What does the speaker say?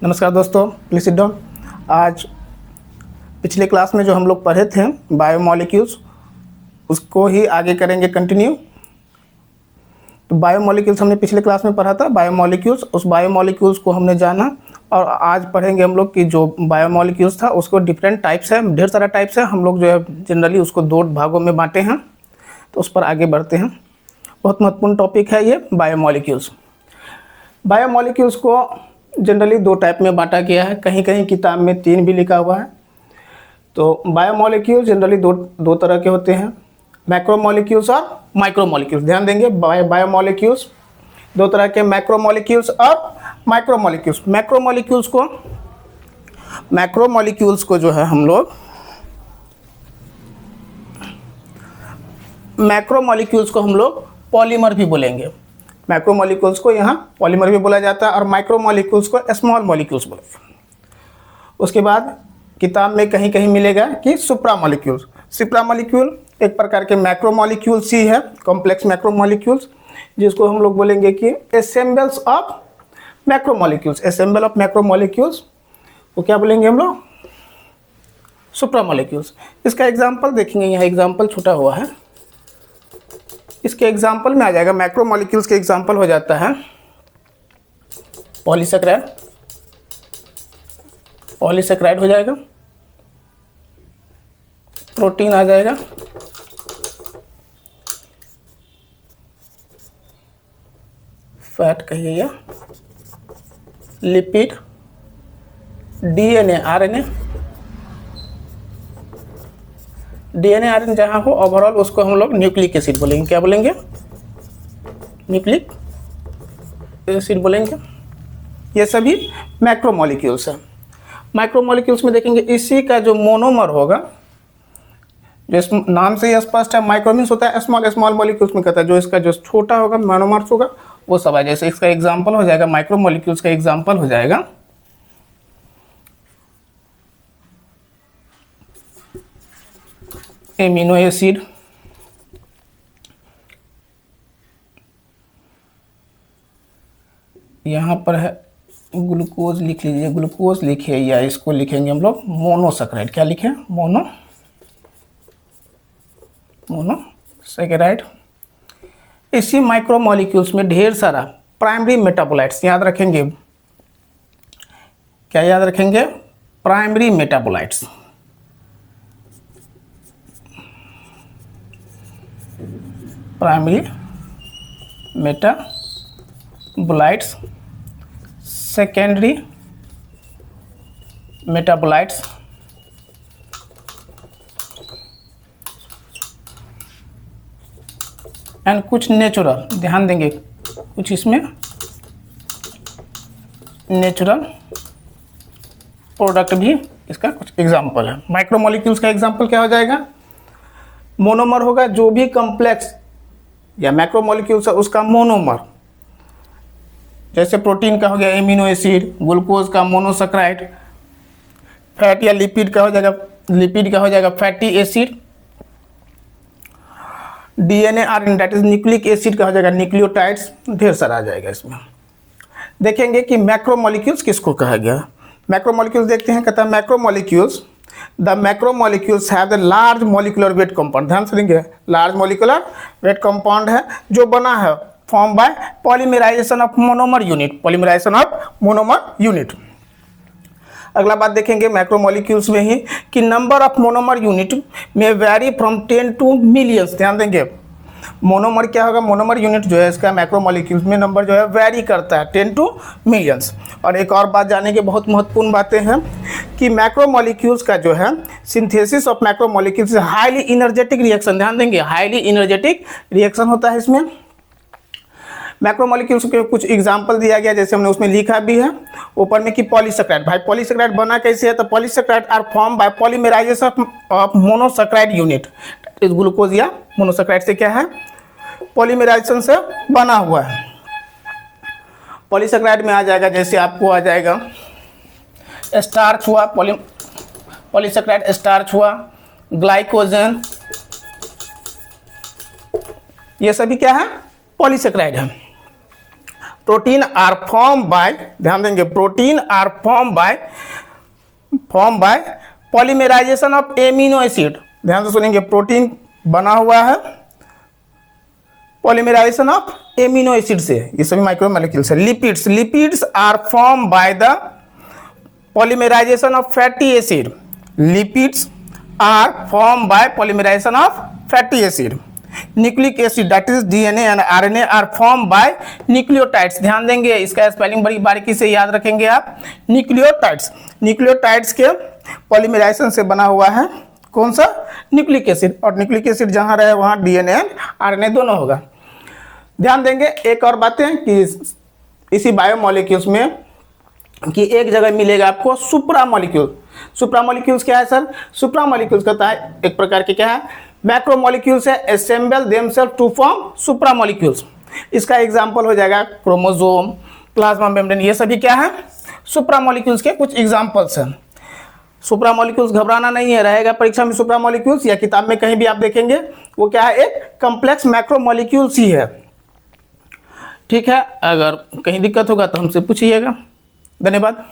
नमस्कार दोस्तों, please sit down. आज पिछले क्लास में जो हम लोग पढ़े थे बायोमॉलिक्यूल्स, उसको ही आगे करेंगे कंटिन्यू। तो बायोमॉलिक्यूल्स हमने पिछले क्लास में पढ़ा था बायोमॉलिक्यूल्स, उस बायोमॉलिक्यूल्स को हमने जाना और आज पढ़ेंगे हम लोग कि जो बायोमॉलिक्यूल्स था उसको डिफरेंट टाइप्स है, ढेर सारा टाइप्स है। हम लोग जो है जनरली उसको दो भागों में बांटे हैं, तो उस पर आगे बढ़ते हैं। बहुत महत्वपूर्ण टॉपिक है ये बायोमॉलिक्यूल्स। बायोमॉलिक्यूल्स को जनरली दो टाइप में बांटा गया है, कहीं कहीं किताब में 3 भी लिखा हुआ है। तो बायोमॉलिक्यूल जनरली दो तरह के होते हैं, मैक्रोमॉलिक्यूल्स और माइक्रोमॉलिक्यूल्स। ध्यान देंगे, बायोमॉलिक्यूल्स दो तरह के, मैक्रोमॉलिक्यूल्स और माइक्रोमॉलिक्यूल्स। मैक्रोमॉलिक्यूल्स को जो है हम लोग पॉलीमर भी बोलेंगे। मैक्रोमॉलिक्यूल्स को यहाँ पॉलीमर भी बोला जाता है और माइक्रोमॉलिक्यूल्स को स्मॉल मॉलिक्यूल्स बोलेंगे। उसके बाद किताब में कहीं कहीं मिलेगा कि सुप्रामॉलिक्यूल्स। सुप्रामॉलिक्यूल एक प्रकार के मैक्रोमॉलिक्यूल्स ही है, कॉम्प्लेक्स मैक्रोमॉलिक्यूल्स, जिसको हम लोग बोलेंगे कि assembles of macromolecules. Assemble of macromolecules वो क्या बोलेंगे हम लोग? सुप्रामॉलिक्यूल्स। इसका एग्जाम्पल देखेंगे, यहाँ एग्जाम्पल छूटा हुआ है, इसके एग्जाम्पल में आ जाएगा। मैक्रोमॉलिक्यूल्स के एग्जाम्पल हो जाता है पॉलीसेकेराइड हो जाएगा, प्रोटीन आ जाएगा, फैट कहिए या लिपिड, डीएनए आरएनए जहाँ हो ओवरऑल उसको हम लोग न्यूक्लिक एसिड बोलेंगे। क्या बोलेंगे? न्यूक्लिक एसिड बोलेंगे। ये सभी मैक्रोमॉलिक्यूल्स हैं। माइक्रोमॉलिक्यूल्स में देखेंगे इसी का जो मोनोमर होगा, जो इस नाम से ही स्पष्ट है, माइक्रो मीन्स होता है स्मॉल, स्मॉल मॉलिक्यूल्स में कहता है जो इसका जो छोटा होगा मोनोमर्स होगा वो सब है। जैसे इसका एग्जांपल हो जाएगा, माइक्रोमॉलिक्यूल्स का एग्जांपल हो जाएगा एमिनो एसिड, यहाँ पर है ग्लूकोज लिख लीजिए, ग्लूकोज लिखिए या इसको लिखेंगे हम लोग मोनोसेकेराइड। क्या लिखे? मोनोसेकेराइड। इसी माइक्रोमॉलिक्यूल्स में ढेर सारा प्राइमरी मेटाबोलाइट्स याद रखेंगे। क्या याद रखेंगे? Primary metabolites. Primary metabolites, secondary metabolites, and कुछ नेचुरल। ध्यान देंगे, कुछ इसमें नेचुरल प्रोडक्ट भी इसका कुछ एग्जाम्पल है। माइक्रोमॉलिक्यूल्स का एग्जाम्पल क्या हो जाएगा? मोनोमर होगा, जो भी कॉम्प्लेक्स या मैक्रोमॉलिक्यूल्स है उसका मोनोमर। जैसे प्रोटीन का हो गया एमिनो एसिड, ग्लूकोज का मोनोसेकेराइड, फैट या लिपिड का हो जाएगा fatty acid, DNA RNA that is nucleic acid का हो जाएगा न्यूक्लियोटाइड्स। ढेर सारा आ जाएगा इसमें। देखेंगे कि मैक्रोमॉलिक्यूल्स किसको कहा गया। मैक्रोमॉलिक्यूल्स देखते हैं, कहता है the macromolecules have the large molecular weight compound. ध्यान से देंगे, लार्ज मॉलिक्यूलर वेट कंपाउंड है जो बना है form by polymerisation of monomer unit. अगला बात देखेंगे मैक्रोमॉलिक्यूल्स में ही कि नंबर ऑफ मोनोमर यूनिट में वैरी फ्रॉम 10 to मिलियंस। ध्यान देंगे, मोनोमर क्या होगा? मोनोमर यूनिट जो है इसका मैक्रोमॉलिक्यूल्स में नंबर जो है वैरी करता है 10 to मिलियंस। और एक और बात जानने की बहुत महत्वपूर्ण बातें हैं कि मैक्रोमॉलिक्यूल्स का जो है synthesis of macromolecules highly energetic reaction. ध्यान देंगे, हाईली इनर्जेटिक रिएक्शन होता है इसमें। मैक्रोमॉलिक्यूल्स के कुछ एग्जाम्पल दिया गया, जैसे हमने उसमें लिखा भी है ऊपर में कि पॉलीसेकेराइड। भाई पॉलीसेकेराइड बना कैसे है? तो polysaccharide are form by polymerisation of monosaccharide unit. इस ग्लूकोज या मोनोसेकेराइड से क्या है? पॉलीमराइजेशन से बना हुआ है। पॉलीसेकेराइड में आ जाएगा, जैसे आपको आ जाएगा स्टार्च हुआ, पॉलीसेकेराइड स्टार्च हुआ, ग्लाइकोजन, ये सभी क्या है? पॉलीसेकेराइड है। प्रोटीन आर फॉर्म बाय, ध्यान देंगे, protein are form by polymerisation of amino acid. ध्यान से सुनेंगे, प्रोटीन बना हुआ है पॉलीमराइजेशन ऑफ एमिनो एसिड से, ये सभी माइक्रोमोलेक्यूल्स है। Lipids are form by the polymerisation of fatty acid. Lipids are form by polymerisation of fatty acid. Nucleic acid that is DNA and RNA are form by nucleotides. ध्यान देंगे, इसका spelling बड़ी बारीकी से याद रखेंगे आप। न्यूक्लियोटाइड्स के पॉलीमराइजेशन से बना हुआ है कौन सा? Nucleic acid. और न्यूक्लिक एसिड जहां रहे वहां डीएनए एंड आरएनए दोनों होगा। ध्यान देंगे एक और बातें कि इसी बायोमोलिक्यूल्स में कि एक जगह मिलेगा आपको सुप्रामोलिक्यूल। सुप्रामोलिक्यूल्स क्या है सर? सुप्रामोलिक्यूल्स कहता है एक प्रकार के क्या है? मैक्रोमोलिक्यूल्स है, असेंबल देमसेल्फ टू फॉर्म सुप्रामोलिक्यूल्स। इसका एग्जांपल हो जाएगा क्रोमोसोम, प्लाज्मा मेम्ब्रेन, ये सभी क्या है? सुप्रामोलिक्यूल्स के कुछ एग्जांपल्स हैं। सुप्रामोलिक्यूल्स घबराना नहीं है, रहेगा परीक्षा में सुप्रामोलिक्यूल्स, या किताब में कहीं भी आप देखेंगे वो क्या है? एक कॉम्प्लेक्स मैक्रोमोलिक्यूल्स ही है। ठीक है, अगर कहीं दिक्कत होगा तो हमसे पूछिएगा। धन्यवाद।